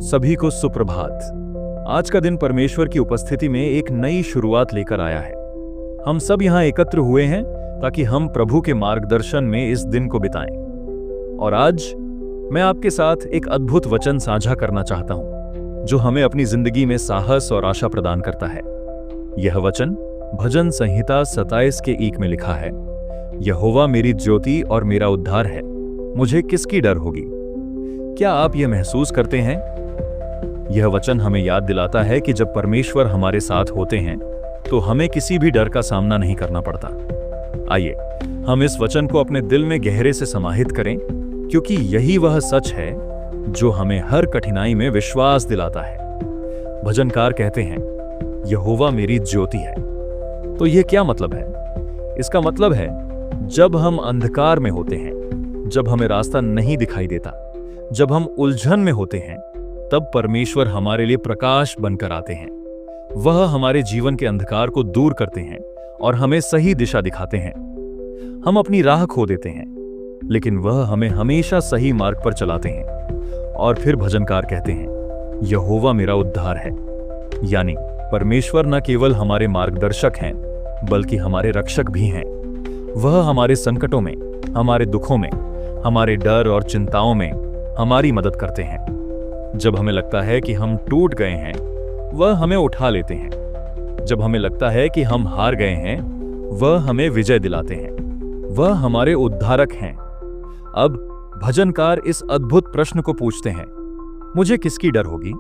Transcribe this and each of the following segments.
सभी को सुप्रभात। आज का दिन परमेश्वर की उपस्थिति में एक नई शुरुआत लेकर आया है। हम सब यहाँ एकत्र हुए हैं ताकि हम प्रभु के मार्गदर्शन में इस दिन को बिताएं। और आज मैं आपके साथ एक अद्भुत वचन साझा करना चाहता हूं, जो हमें अपनी जिंदगी में साहस और आशा प्रदान करता है। यह वचन भजन संहिता 27 के 1 में लिखा है, यहोवा मेरी ज्योति और मेरा उद्धार है, मुझे किसकी डर होगी। क्या आप यह महसूस करते हैं? यह वचन हमें याद दिलाता है कि जब परमेश्वर हमारे साथ होते हैं तो हमें किसी भी डर का सामना नहीं करना पड़ता। आइए हम इस वचन को अपने दिल में गहरे से समाहित करें, क्योंकि यही वह सच है जो हमें हर कठिनाई में विश्वास दिलाता है। भजनकार कहते हैं, यहोवा मेरी ज्योति है। तो यह क्या मतलब है? इसका मतलब है जब हम अंधकार में होते हैं, जब हमें रास्ता नहीं दिखाई देता, जब हम उलझन में होते हैं, तब परमेश्वर हमारे लिए प्रकाश बनकर आते हैं। वह हमारे जीवन के अंधकार को दूर करते हैं और हमें सही दिशा दिखाते हैं। हम अपनी राह खो देते हैं, लेकिन वह हमें हमेशा सही मार्ग पर चलाते हैं। और फिर भजनकार कहते हैं, यहोवा मेरा उद्धार है। यानी परमेश्वर न केवल हमारे मार्गदर्शक हैं, बल्कि हमारे रक्षक भी हैं। वह हमारे संकटों में, हमारे दुखों में, हमारे डर और चिंताओं में हमारी मदद करते हैं। जब हमें लगता है कि हम टूट गए हैं, वह हमें उठा लेते हैं। जब हमें लगता है कि हम हार गए हैं, वह हमें विजय दिलाते हैं। वह हमारे उद्धारक हैं। अब भजनकार इस अद्भुत प्रश्न को पूछते हैं, मुझे किसकी डर होगी?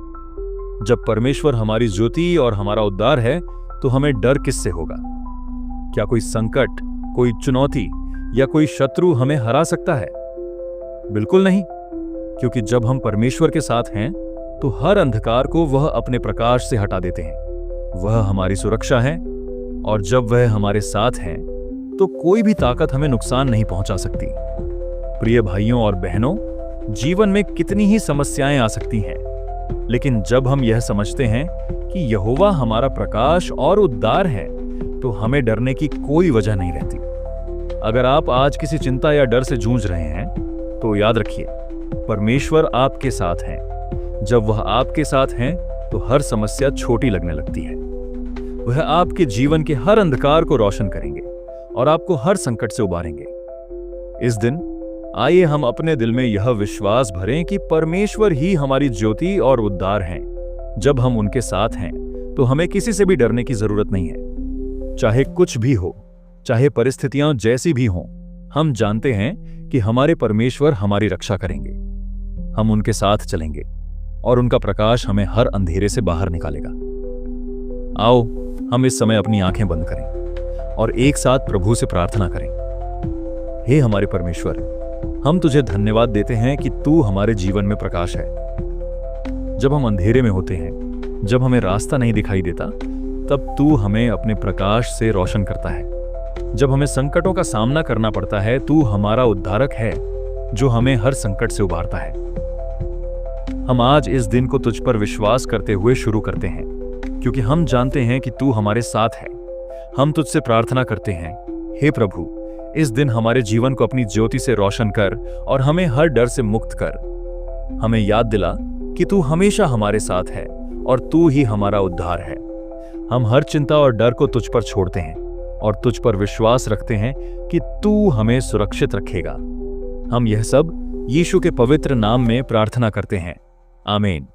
जब परमेश्वर हमारी ज्योति और हमारा उद्धार है, तो हमें डर किससे होगा? क्या कोई संकट, कोई चुनौती या कोई शत्रु हमें हरा सकता है? बिल्कुल नहीं, क्योंकि जब हम परमेश्वर के साथ हैं तो हर अंधकार को वह अपने प्रकाश से हटा देते हैं। वह हमारी सुरक्षा है, और जब वह हमारे साथ हैं तो कोई भी ताकत हमें नुकसान नहीं पहुंचा सकती। प्रिय भाइयों और बहनों, जीवन में कितनी ही समस्याएं आ सकती हैं, लेकिन जब हम यह समझते हैं कि यहोवा हमारा प्रकाश और उद्धार है, तो हमें डरने की कोई वजह नहीं रहती। अगर आप आज किसी चिंता या डर से जूझ रहे हैं, तो याद रखिए, परमेश्वर आपके साथ हैं। जब वह आपके साथ हैं, तो हर समस्या छोटी लगने लगती है। वह आपके जीवन के हर अंधकार को रोशन करेंगे और आपको हर संकट से उबारेंगे। इस दिन आइए हम अपने दिल में यह विश्वास भरें कि परमेश्वर ही हमारी ज्योति और उद्धार हैं। जब हम उनके साथ हैं, तो हमें किसी से भी डरने की जरूरत नहीं है। चाहे कुछ भी हो, चाहे परिस्थितियां जैसी भी हों, हम जानते हैं कि हमारे परमेश्वर हमारी रक्षा करेंगे। हम उनके साथ चलेंगे और उनका प्रकाश हमें हर अंधेरे से बाहर निकालेगा। आओ हम इस समय अपनी आंखें बंद करें और एक साथ प्रभु से प्रार्थना करें। हे हमारे परमेश्वर, हम तुझे धन्यवाद देते हैं कि तू हमारे जीवन में प्रकाश है। जब हम अंधेरे में होते हैं, जब हमें रास्ता नहीं दिखाई देता, तब तू हमें अपने प्रकाश से रोशन करता है। जब हमें संकटों का सामना करना पड़ता है, तू हमारा उद्धारक है जो हमें हर संकट से उबारता है। हम आज इस दिन को तुझ पर विश्वास करते हुए शुरू करते हैं, क्योंकि हम जानते हैं कि तू हमारे साथ है। हम तुझसे प्रार्थना करते हैं, हे प्रभु, इस दिन हमारे जीवन को अपनी ज्योति से रोशन कर और हमें हर डर से मुक्त कर। हमें याद दिला कि तू हमेशा हमारे साथ है और तू ही हमारा उद्धार है। हम हर चिंता और डर को तुझ पर छोड़ते हैं और तुझ पर विश्वास रखते हैं कि तू हमें सुरक्षित रखेगा। हम यह सब यीशु के पवित्र नाम में प्रार्थना करते हैं। आमीन।